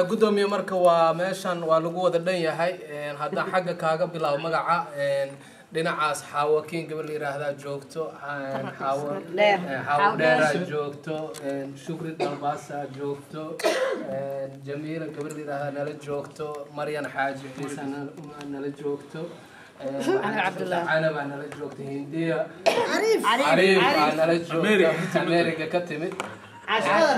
gudoomiye marka waa meeshan waa lagu wada dhan yahay hadda xagga kaaga bilaabo magaca dhinacaas xaawakiin gabar la yiraahdaa joogto xaawo dheera joogto shukri dalbaasa joogto jamiila gabar la yiraahdaa nala joogto maryan xaaji ciise nala joogto عنب أنا لجوكت هندية عريف أنا لجوكت أمريكا كتمت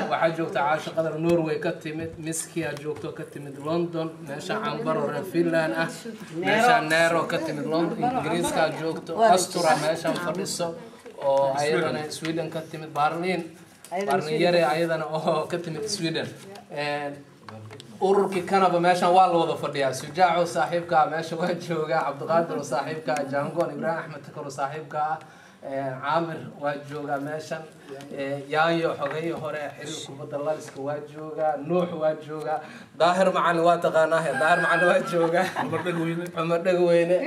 waxaa joogta caasho qadar Norway ka timid miskiya joogto ka timid London meesha Canberra oo Finland ah meesha Nero ka timid London Ingiriiska joogto Astura meesha fadhiso oo ayadana Sweden ka timid Berlin yare ayadana oo ka timid Sweden ururkii kanaba meeshan waa la wada fadhiyaa Sujaaco saaxiibka meesha waa jooga Cabdiqaadir saaxiibka Jangon Ibrahim Ahmed Takaro saaxiibka عامر واجوجا ماشان يايو حقي هراء حلو كبد الله لسك واجوجا نوح واجوجا ظاهر مع الواتقاناه ظاهر مع الواجوجا عمر دقوينه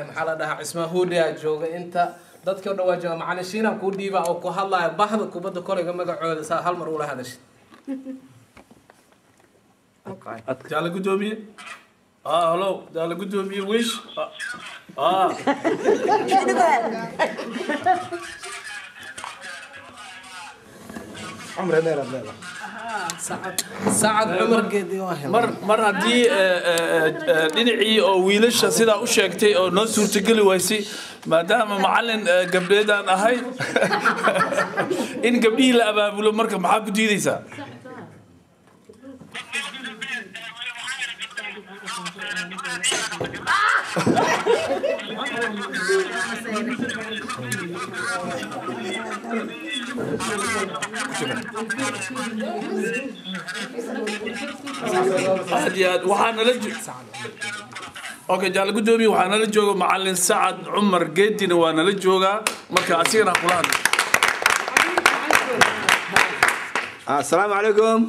محل ده اسمه هودي واجوجا أنت ضدك وده واجوجا معنا شينا كودي بقى أو كهلا بحث كبد كله جمع قعود سا هالمر ولا هذا شيء تعال قدومي هلو تعال قدومي ويش عمري نيرة بليلة سعد عمر قيدي واحد mar haddii dhinacii oo wiilasha sidaa u sheegtay oo noo suurtageli waysay maadaama macallin gabdheedaan ahay in gabdhihii la abaabulo marka maxaa ku diidaysaa waxaana la okay jaal gudoomiye waxaana la jooga macallin Sacad Cumar Geedina waana la jooga marka asigana kula hadlo السلام عليكم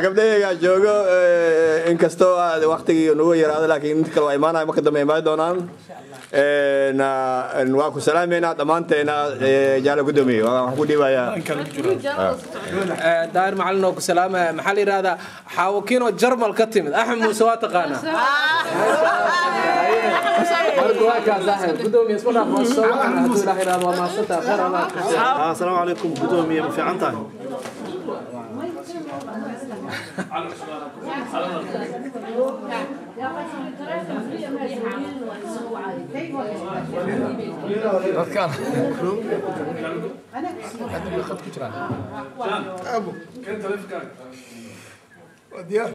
gabdhayga joogo inkastoo waqtigii nagu yaraado laakiin inta kale waa imaanaya marka dambe imaan doonaan waa ku salaameynaa dhammaanteena jaala gudoomiye waxaan ku dhiibayaa داير معلنا وسلامة محل هذا حاوكينو جرمال كتيم أحمد موسى تقانا السلام عليكم قدومي في عنتان وديار